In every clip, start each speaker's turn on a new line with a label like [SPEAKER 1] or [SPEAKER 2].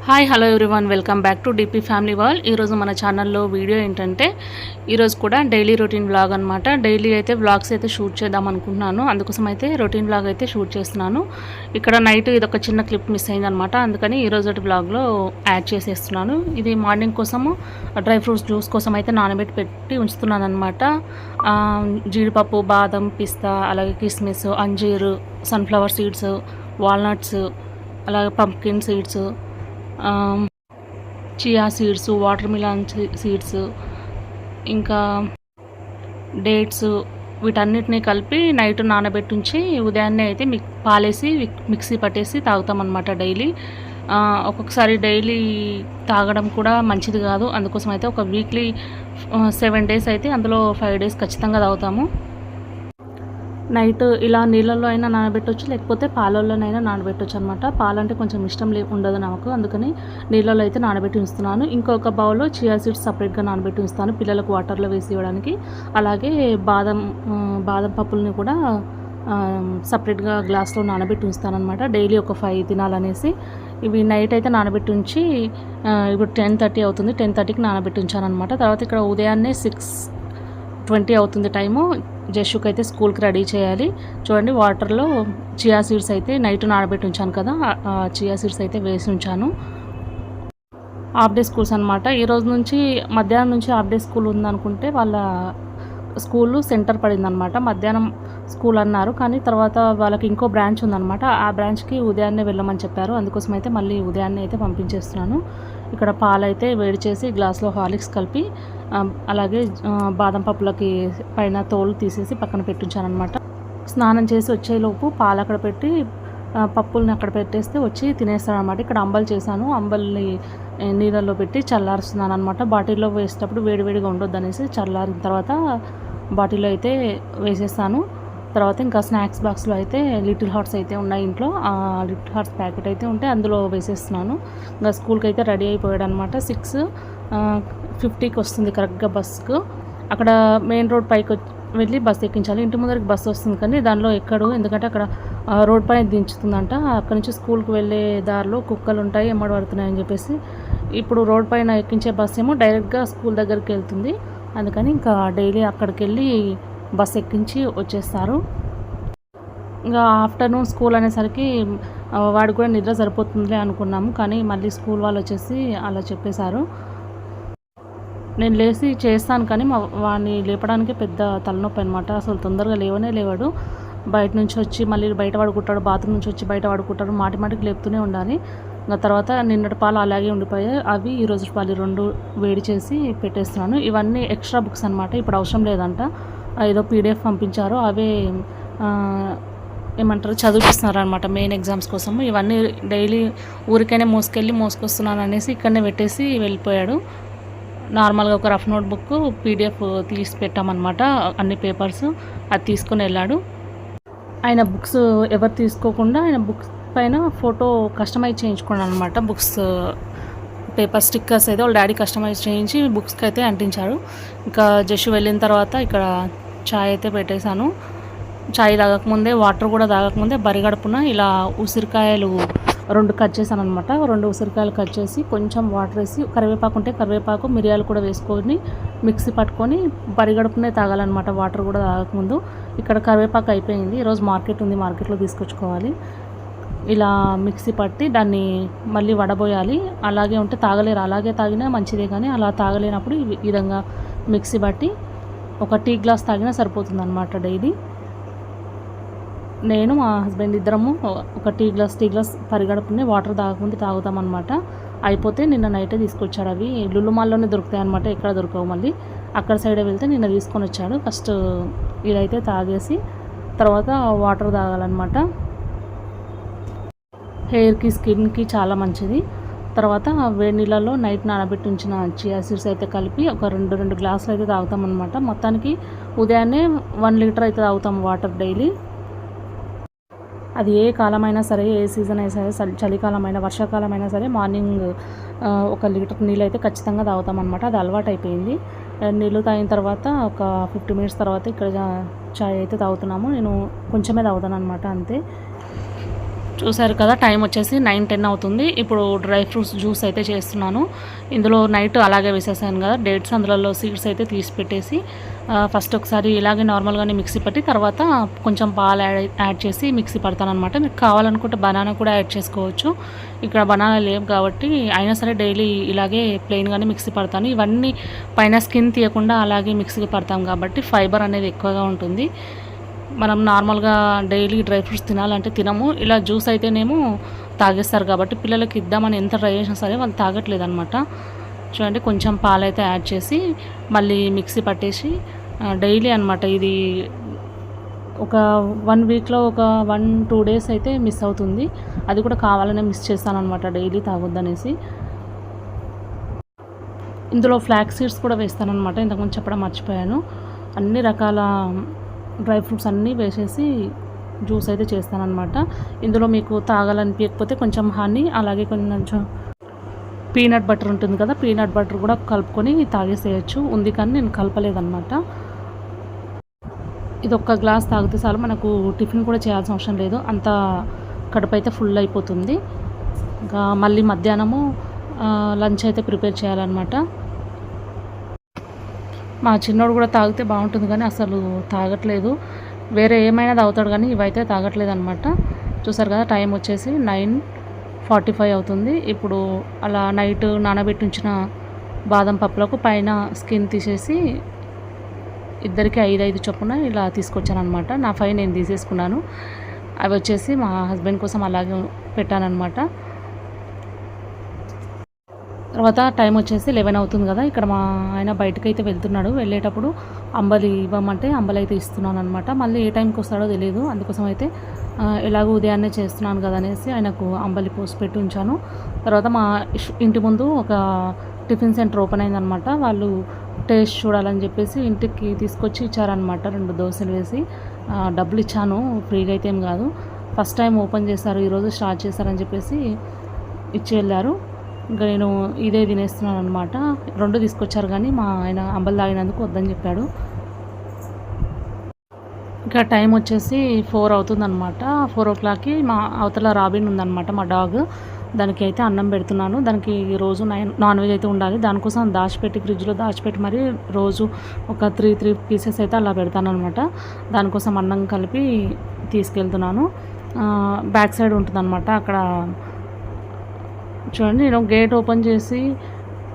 [SPEAKER 1] Hi hello everyone, welcome back to DP family world. ఈరోజు మన ఛానల్లో వీడియో ఏంటంటే ఈరోజు కూడా డైలీ రొటీన్ వ్లాగ్ అనమాట. డైలీ అయితే వ్లాగ్స్ అయితే షూట్ చేద్దాం అనుకుంటున్నాను. అందుకోసం అయితే రొటీన్ వ్లాగ్ అయితే షూట్ చేస్తున్నాను. ఇక్కడ నైట్ ఇదొక చిన్న క్లిప్ మిస్ అయిందనమాట. అందుకని ఈరోజు వ్లాగ్లో యాడ్ చేసేస్తున్నాను. ఇది మార్నింగ్ కోసము డ్రై ఫ్రూట్స్ జ్యూస్ కోసం అయితే పెట్టి ఉంచుతున్నాను అనమాట. జీడిపప్పు, బాదం, పిస్తా, అలాగే కిస్మిస్, అంజీరు, సన్ఫ్లవర్ సీడ్స్, వాల్నట్స్, అలాగే pumpkin seeds, chia seeds, watermelon seeds, ఇంకా డేట్స్, వీటన్నిటిని కలిపి నైట్ నానబెట్టించి ఉదయాన్నే అయితే పాలేసి మిక్సీ పట్టేసి తాగుతామన్నమాట డైలీ. ఒక్కొక్కసారి డైలీ తాగడం కూడా మంచిది కాదు. అందుకోసం అయితే ఒక వీక్లీ 7 days అయితే అందులో 5 days ఖచ్చితంగా తాగుతాము. నైట్ ఇలా నీళ్ళల్లో అయినా నానబెట్టవచ్చు, లేకపోతే పాలల్లోనైనా నానబెట్టవచ్చు అనమాట. పాలంటే కొంచెం ఇష్టం ఉండదు నాకు, అందుకని నీళ్ళలో అయితే నానబెట్టి ఉంచుతున్నాను. ఇంకొక బౌల్లో చియా సీడ్స్ సపరేట్గా నానబెట్టి ఉంచుతాను పిల్లలకు వాటర్లో వేసి ఇవ్వడానికి. అలాగే బాదం పప్పుల్ని కూడా సపరేట్గా గ్లాస్లో నానబెట్టి ఉంచుతాను అనమాట. డైలీ ఒక 5 తినాలనేసి. ఇవి నైట్ అయితే నానబెట్టి ఉంచి ఇప్పుడు 10:30 అవుతుంది. 10:30కి నానబెట్టి ఉంచాను అనమాట. తర్వాత ఇక్కడ ఉదయాన్నే 6:20 అవుతుంది టైము. జషుకి అయితే స్కూల్కి రెడీ చేయాలి. చూడండి, వాటర్లో చియా సీడ్స్ అయితే నైట్ నానబెట్టి ఉంచాను కదా, చియా సీడ్స్ అయితే వేసి ఉంచాను. హాఫ్ డే స్కూల్స్ అనమాట. ఈరోజు నుంచి మధ్యాహ్నం నుంచి హాఫ్ డే స్కూల్ ఉందనుకుంటే వాళ్ళ స్కూల్ సెంటర్ పడిందనమాట. మధ్యాహ్నం స్కూల్ అన్నారు, కానీ తర్వాత వాళ్ళకి ఇంకో బ్రాంచ్ ఉందన్నమాట. ఆ బ్రాంచ్కి ఉదయాన్నే వెళ్ళమని చెప్పారు. అందుకోసం అయితే మళ్ళీ ఉదయాన్నే అయితే పంపించేస్తున్నాను. ఇక్కడ పాలు అయితే వేడి చేసి గ్లాస్లో హార్లిక్స్ కలిపి, అలాగే బాదం పప్పులకి పైన తోలు తీసేసి పక్కన పెట్టించాను అనమాట. స్నానం చేసి వచ్చేలోపు పాలు అక్కడ పెట్టి పప్పుల్ని అక్కడ పెట్టేస్తే వచ్చి తినేస్తాడు అనమాట. ఇక్కడ అంబలు చేశాను. అంబల్ని నీళ్ళల్లో పెట్టి చల్లారుస్తున్నాను అనమాట. బాటిల్లో వేసేటప్పుడు వేడివేడిగా ఉండొద్దు అనేసి చల్లారిన తర్వాత బాటిల్లో అయితే వేసేస్తాను. తర్వాత ఇంకా స్నాక్స్ బాక్స్లో అయితే లిటిల్ హార్ట్స్ అయితే ఉన్నాయి ఇంట్లో. ఆ లిటిల్ హార్ట్స్ ప్యాకెట్ అయితే ఉంటే అందులో వేసేస్తున్నాను. ఇంకా స్కూల్కి అయితే రెడీ అయిపోయాడు అనమాట. 6:50కి వస్తుంది కరెక్ట్గా బస్కు. అక్కడ మెయిన్ రోడ్ పైకి వెళ్ళి బస్సు ఎక్కించాలి. ఇంటి ముందరికి బస్సు వస్తుంది, కానీ దానిలో ఎక్కడు, ఎందుకంటే అక్కడ రోడ్ పైన దించుతుందంట. అక్కడ నుంచి స్కూల్కి వెళ్ళే దారిలో కుక్కలు ఉంటాయి, ఎమ్మడి పడుతున్నాయని చెప్పేసి ఇప్పుడు రోడ్ పైన ఎక్కించే బస్సు ఏమో డైరెక్ట్గా స్కూల్ దగ్గరికి వెళ్తుంది. అందుకని ఇంకా డైలీ అక్కడికి వెళ్ళి బస్ ఎక్కించి వచ్చేస్తారు. ఇంకా ఆఫ్టర్నూన్ స్కూల్ అనేసరికి వాడికి కూడా నిద్ర సరిపోతుందిలే అనుకున్నాము, కానీ మళ్ళీ స్కూల్ వాళ్ళు వచ్చేసి అలా చెప్పేశారు. నేను లేచి చేస్తాను, కానీ వాడిని లేపడానికి పెద్ద తలనొప్పి అనమాట. అసలు తొందరగా లేవాడు. బయట నుంచి వచ్చి మళ్ళీ బయట పడుకుంటాడు, బాత్రూమ్ నుంచి వచ్చి బయట పడుకుంటాడు. మాటికి లేపుతూనే ఉండాలి. ఇంకా తర్వాత నిన్నటి పాలు అలాగే ఉండిపోయాయి. అవి ఈరోజు పాలు 2 వేడి చేసి పెట్టేస్తున్నాను. ఇవన్నీ ఎక్స్ట్రా బుక్స్ అనమాట, ఇప్పుడు అవసరం లేదంట. ఏదో PDF పంపించారు, అవే ఏమంటారు చదివిస్తున్నారు అనమాట మెయిన్ ఎగ్జామ్స్ కోసము. ఇవన్నీ డైలీ ఊరికైనా మోసుకొస్తున్నాను అనేసి ఇక్కడనే పెట్టేసి వెళ్ళిపోయాడు. నార్మల్గా ఒక రఫ్ నోట్ బుక్ PDF తీసి పెట్టామన్నమాట, అన్ని పేపర్స్. అది తీసుకొని వెళ్ళాడు. ఆయన బుక్స్ ఎవరు తీసుకోకుండా ఆయన బుక్స్ పైన ఫోటో కస్టమైజ్ చేయించుకున్నాను అనమాట. బుక్స్ పేపర్ స్టిక్కర్స్ అయితే వాళ్ళ డాడీ కస్టమైజ్ చేయించి బుక్స్కి అయితే అంటించారు. ఇంకా జస్ట్ వెళ్ళిన తర్వాత ఇక్కడ చాయ్ అయితే పెట్టేశాను. చాయ్ తాగకముందే, వాటర్ కూడా తాగకముందే బరిగడుపున ఇలా ఉసిరికాయలు 2 కట్ చేశాను అనమాట. 2 ఉసిరికాయలు కట్ చేసి కొంచెం వాటర్ వేసి, కరివేపాకు ఉంటే కరివేపాకు, మిరియాలు కూడా వేసుకొని మిక్సీ పట్టుకొని బరిగడుపునే తాగాలన్నమాట, వాటర్ కూడా తాగకముందు. ఇక్కడ కరివేపాకు అయిపోయింది. ఈరోజు మార్కెట్ ఉంది, మార్కెట్లో తీసుకొచ్చుకోవాలి. ఇలా మిక్సీ పట్టి దాన్ని మళ్ళీ వడబోయాలి. అలాగే ఉంటే తాగలేరు, అలాగే తాగినా మంచిదే, కానీ అలా తాగలేనప్పుడు ఈ విధంగా మిక్సీ పట్టి ఒక టీ గ్లాస్ తాగినా సరిపోతుంది అనమాట డైలీ. నేను మా హస్బెండ్ ఇద్దరము ఒక టీ గ్లాస్ పరిగడుపునే వాటర్ తాగకముందు తాగుతామన్నమాట. అయిపోతే నిన్న నైటే తీసుకొచ్చాడు. అవి లులు మాల్లోనే దొరుకుతాయి అనమాట, ఎక్కడ దొరకవు. మళ్ళీ అక్కడ సైడే వెళ్తే నిన్న తీసుకొని వచ్చాడు. ఫస్ట్ ఇదైతే తాగేసి తర్వాత వాటర్ తాగాలన్నమాట. హెయిర్కి, స్కిన్కి చాలా మంచిది. తర్వాత వేడి నీళ్ళలో నైట్ నానబెట్టి ఉంచిన చియా సీడ్స్ అయితే కలిపి ఒక 2 గ్లాసులు అయితే తాగుతాం అనమాట. మొత్తానికి ఉదయాన్నే 1 లీటర్ అయితే తాగుతాం వాటర్ డైలీ. అది ఏ కాలమైనా సరే, ఏ సీజన్ అయినా సరే, చలికాలమైనా వర్షాకాలమైనా సరే, మార్నింగ్ 1 లీటర్ నీళ్ళు అయితే ఖచ్చితంగా తాగుతాం అనమాట. అది అలవాటు అయిపోయింది. నీళ్ళు తాగిన తర్వాత ఒక 50 minutes తర్వాత ఇక్కడ చాయ్ అయితే తాగుతున్నాము. నేను కొంచెమే తాగుతాను అనమాట, అంతే. చూసారు కదా, టైం వచ్చేసి 9-10 అవుతుంది. ఇప్పుడు డ్రై ఫ్రూట్స్ జ్యూస్ అయితే చేస్తున్నాను. ఇందులో నైట్ అలాగే వేసేసాను కదా డేట్స్, అందులో సీడ్స్ అయితే తీసి పెట్టేసి ఫస్ట్ ఒకసారి ఇలాగే నార్మల్గానే మిక్సీ పట్టి తర్వాత కొంచెం పాలు యాడ్ చేసి మిక్సీ పడతాను అనమాట. మీకు కావాలనుకుంటే బనానా కూడా యాడ్ చేసుకోవచ్చు. ఇక్కడ బనానా లేవు కాబట్టి అయినా సరే డైలీ ఇలాగే ప్లెయిన్గానే మిక్సీ పడతాను. ఇవన్నీ పైన స్కిన్ తీయకుండా అలాగే మిక్సీ పడతాం కాబట్టి ఫైబర్ అనేది ఎక్కువగా ఉంటుంది. మనం నార్మల్గా డైలీ డ్రై ఫ్రూట్స్ తినాలంటే తినము. ఇలా జ్యూస్ అయితేనేమో తాగేస్తారు కాబట్టి పిల్లలకి ఇద్దామని ఎంత ట్రై చేసినా సరే వాళ్ళు తాగట్లేదు అనమాట. చూడండి, కొంచెం పాలైతే యాడ్ చేసి మళ్ళీ మిక్సీ పట్టేసి డైలీ అనమాట. ఇది ఒక 1 వీక్లో ఒక 1-2 డేస్ అయితే మిస్ అవుతుంది. అది కూడా కావాలనే మిస్ చేస్తాను అనమాట, డైలీ తాగొద్దనేసి. ఇందులో ఫ్లాక్స్ సీడ్స్ కూడా వేస్తానమాట, ఇంతకుముందు చెప్పడం మర్చిపోయాను. అన్ని రకాల డ్రై ఫ్రూట్స్ అన్నీ వేసేసి జ్యూస్ అయితే చేస్తానన్నమాట. ఇందులో మీకు తాగాలనిపించకపోతే కొంచెం హనీ, అలాగే కొంచెం పీనట్ బటర్ ఉంటుంది కదా, పీనట్ బటర్ కూడా కలుపుకొని తాగేసేయచ్చు. ఉంది కానీ నేను కలపలేదన్నమాట. ఇది ఒక్క గ్లాస్ తాగితే చాలు, మనకు టిఫిన్ కూడా చేయాల్సిన అవసరం లేదు, అంత కడుపు అయితే ఫుల్ అయిపోతుంది. ఇంకా మళ్ళీ మధ్యాహ్నము లంచ్ అయితే ప్రిపేర్ చేయాలన్నమాట. మా చిన్నోడు కూడా తాగితే బాగుంటుంది కానీ అసలు తాగట్లేదు. వేరే ఏమైనా తాగుతాడు కానీ ఇవైతే తాగట్లేదు అనమాట. చూసారు కదా, టైం వచ్చేసి 9:45 అవుతుంది. ఇప్పుడు అలా నైట్ నానబెట్టి ఉంచిన బాదం పప్పులకు పైన స్కిన్ తీసేసి ఇద్దరికి 5 చొప్పున ఇలా తీసుకొచ్చాను అనమాట. నా 5 నేను తీసేసుకున్నాను. అవి వచ్చేసి మా హస్బెండ్ కోసం అలాగే పెట్టానన్నమాట. తర్వాత టైం వచ్చేసి 11 అవుతుంది కదా, ఇక్కడ మా ఆయన బయటకు అయితే వెళ్తున్నాడు. వెళ్ళేటప్పుడు అంబలి ఇవ్వమంటే అంబలి అయితే ఇస్తున్నాను అనమాట. మళ్ళీ ఏ టైంకి వస్తాడో తెలియదు, అందుకోసం అయితే ఎలాగో ఉదయాన్నే చేస్తున్నాను కదా అనేసి ఆయనకు అంబలి పోసి పెట్టి ఉంచాను. తర్వాత మా ఇంటి ముందు ఒక టిఫిన్ సెంటర్ ఓపెన్ అయిందనమాట. వాళ్ళు టేస్ట్ చూడాలని చెప్పేసి ఇంటికి తీసుకొచ్చి ఇచ్చారనమాట. 2 దోశలు వేసి డబ్బులు ఇచ్చాను, ఫ్రీగా అయితే ఏం కాదు. ఫస్ట్ టైం ఓపెన్ చేశారు, ఈరోజు స్టార్ట్ చేశారని చెప్పేసి ఇచ్చి వెళ్ళారు. ఇంకా నేను ఇదే తినేస్తున్నాను అనమాట. 2 తీసుకొచ్చారు కానీ మా ఆయన అంబలి తాగినందుకు వద్దని చెప్పాడు. ఇంకా టైం వచ్చేసి 4 అవుతుందన్నమాట. 4 o'clockకి మా అవతల రాబిన్ ఉందన్నమాట, మా డాగ్. దానికి అయితే అన్నం పెడుతున్నాను. దానికి రోజు నాన్ వెజ్ అయితే ఉండాలి, దానికోసం దాచిపెట్టి ఫ్రిడ్జ్లో దాచిపెట్టి మరి రోజు ఒక 3 పీసెస్ అయితే అలా పెడతాను అనమాట. దానికోసం అన్నం కలిపి తీసుకెళ్తున్నాను. బ్యాక్ సైడ్ ఉంటుందన్నమాట. అక్కడ చూడండి, నేను గేట్ ఓపెన్ చేసి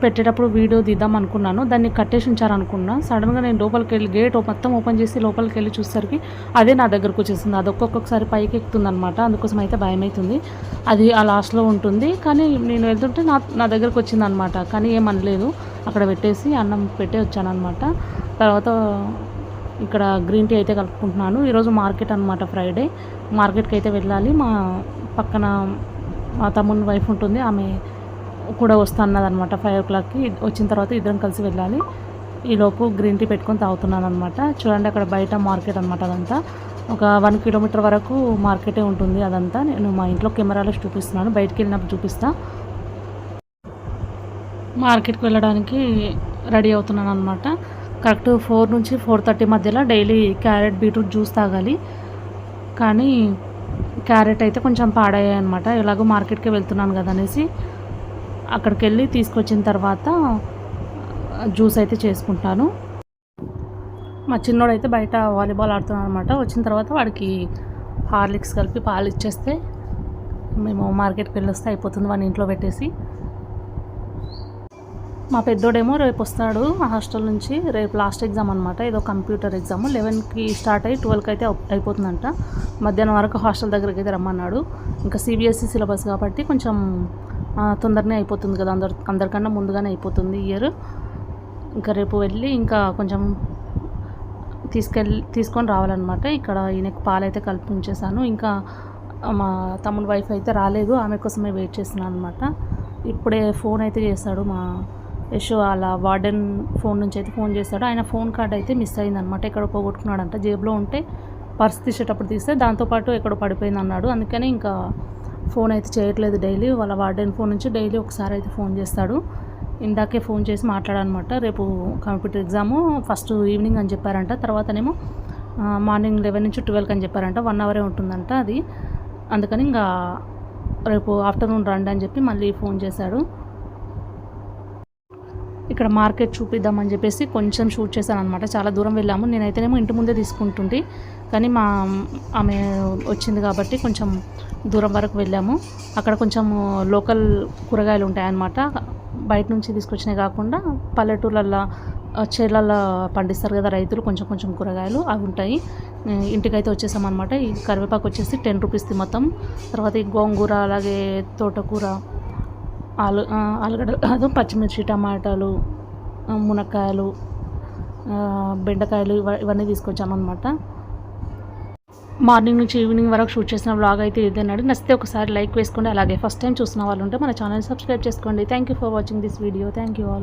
[SPEAKER 1] పెట్టేటప్పుడు వీడియో తీద్దాం అనుకున్నాను, దాన్ని కట్టేసి ఉంచారనుకున్నా. సడన్గా నేను లోపలికి వెళ్ళి గేట్ మొత్తం ఓపెన్ చేసి లోపలికి వెళ్ళి చూసేసరికి అదే నా దగ్గరకు వచ్చేసింది. అది ఒక్కొక్కసారి పైకి ఎక్కుతుంది అనమాట, అందుకోసం అయితే భయం అవుతుంది. అది ఆ లాస్ట్లో ఉంటుంది, కానీ నేను వెళ్తుంటే నా దగ్గరకు వచ్చింది అనమాట. కానీ ఏమనలేదు, అక్కడ పెట్టేసి అన్నం పెట్టే వచ్చాను అనమాట. తర్వాత ఇక్కడ గ్రీన్ టీ అయితే కలుపుకుంటున్నాను. ఈరోజు మార్కెట్ అనమాట, ఫ్రైడే. మార్కెట్కి అయితే వెళ్ళాలి. మా పక్కన మా తమ్ముని వైఫ్ ఉంటుంది, ఆమె కూడా వస్తా అన్నదనమాట. 5 o'clockకి వచ్చిన తర్వాత ఇద్దరం కలిసి వెళ్ళాలి. ఈలోపు గ్రీన్ టీ పెట్టుకొని తాగుతున్నాను అనమాట. చూడండి, అక్కడ బయట మార్కెట్ అనమాట. అదంతా ఒక 1 kilometer వరకు మార్కెటే ఉంటుంది. అదంతా నేను మా ఇంట్లో కెమెరాలో చూపిస్తున్నాను, బయటికి వెళ్ళినప్పుడు చూపిస్తా. మార్కెట్కి వెళ్ళడానికి రెడీ అవుతున్నాను అనమాట. కరెక్ట్ 4 నుంచి 4:30 మధ్యలో డైలీ క్యారెట్ బీట్రూట్ జ్యూస్ తాగాలి. కానీ క్యారెట్ అయితే కొంచెం పాడయ్యాయి అనమాట. ఎలాగో మార్కెట్కి వెళ్తున్నాను కదా అనేసి అక్కడికి వెళ్ళి తీసుకొచ్చిన తర్వాత జ్యూస్ అయితే చేసుకుంటాను. మా చిన్నోడు అయితే బయట వాలీబాల్ ఆడుతున్నాను అనమాట. వచ్చిన తర్వాత వాడికి హార్లిక్స్ కలిపి పాలు ఇచ్చేస్తే మేము మార్కెట్కి వెళ్ళొస్తే అయిపోతుంది, వాడిని ఇంట్లో పెట్టేసి. మా పెద్దోడేమో రేపు వస్తాడు హాస్టల్ నుంచి. రేపు లాస్ట్ ఎగ్జామ్ అనమాట, ఏదో కంప్యూటర్ ఎగ్జామ్. 11కి స్టార్ట్ అయ్యి 12కి అయితే అయిపోతుందంట. మధ్యాహ్నం వరకు హాస్టల్ దగ్గరికి అయితే రమ్మన్నాడు. ఇంకా CBSE సిలబస్ కాబట్టి కొంచెం తొందరనే అయిపోతుంది కదా, అందరికన్నా ముందుగానే అయిపోతుంది ఇయర్. ఇంకా రేపు వెళ్ళి ఇంకా కొంచెం తీసుకొని రావాలన్నమాట. ఇక్కడ ఈయనకు పాలైతే కలిపి ఉంచేసాను. ఇంకా మా తమ్ముడు వైఫ్ అయితే రాలేదు, ఆమె కోసమే వెయిట్ చేస్తున్నాను అనమాట. ఇప్పుడే ఫోన్ అయితే చేశాడు మా యశు, అలా వార్డెన్ ఫోన్ నుంచి అయితే ఫోన్ చేశాడు. ఆయన ఫోన్ కార్డ్ అయితే మిస్ అయిందనమాట, ఎక్కడో పోగొట్టుకున్నాడంట. జేబులో ఉంటే పర్స్ తీసేటప్పుడు తీస్తే దాంతోపాటు ఎక్కడో పడిపోయింది అన్నాడు. అందుకని ఇంకా ఫోన్ అయితే చేయట్లేదు డైలీ. వాళ్ళ వార్డెన్ ఫోన్ నుంచి డైలీ ఒకసారి అయితే ఫోన్ చేస్తాడు. ఇందాకే ఫోన్ చేసి మాట్లాడనమాట. రేపు కంప్యూటర్ ఎగ్జాము ఫస్ట్ ఈవినింగ్ అని చెప్పారంట, తర్వాతనేమో మార్నింగ్ 11 నుంచి 12 అని చెప్పారంట. 1 అవరే ఉంటుందంట అది. అందుకని ఇంకా రేపు ఆఫ్టర్నూన్ రండి అని చెప్పి మళ్ళీ ఫోన్ చేశాడు. ఇక్కడ మార్కెట్ చూపిద్దామని చెప్పేసి కొంచెం షూట్ చేశాను అనమాట. చాలా దూరం వెళ్ళాము. నేనైతేనేమో ఇంటి ముందే తీసుకుంటుంటే, కానీ ఆమె వచ్చింది కాబట్టి కొంచెం దూరం వరకు వెళ్ళాము. అక్కడ కొంచెం లోకల్ కూరగాయలు ఉంటాయన్నమాట. బయట నుంచి తీసుకొచ్చినవి కాకుండా పల్లెటూర్లల్లో చేలల్లో పండిస్తారు కదా రైతులు, కొంచెం కొంచెం కూరగాయలు అవి ఉంటాయి. ఇంటికైతే వచ్చేసామన్నమాట. ఈ కరివేపాకు వచ్చేసి 10 రూపీస్ది మొత్తం. తర్వాత ఈ గోంగూర, అలాగే తోటకూర, ఆలుగడ్డలు, పచ్చిమిర్చి, టమాటాలు, మునక్కాయలు, బెండకాయలు ఇవన్నీ తీసుకొచ్చామన్నమాట. మార్నింగ్ నుంచి ఈవినింగ్ వరకు షూట్ చేసిన వ్లాగ్ అయితే ఇదేనండి. నచ్చితే ఒకసారి లైక్ వేసుకోండి. అలాగే ఫస్ట్ టైం చూసిన వాళ్ళు ఉంటే మన ఛానల్ సబ్స్క్రైబ్ చేసుకోండి. Thank you for watching this video. Thank you all.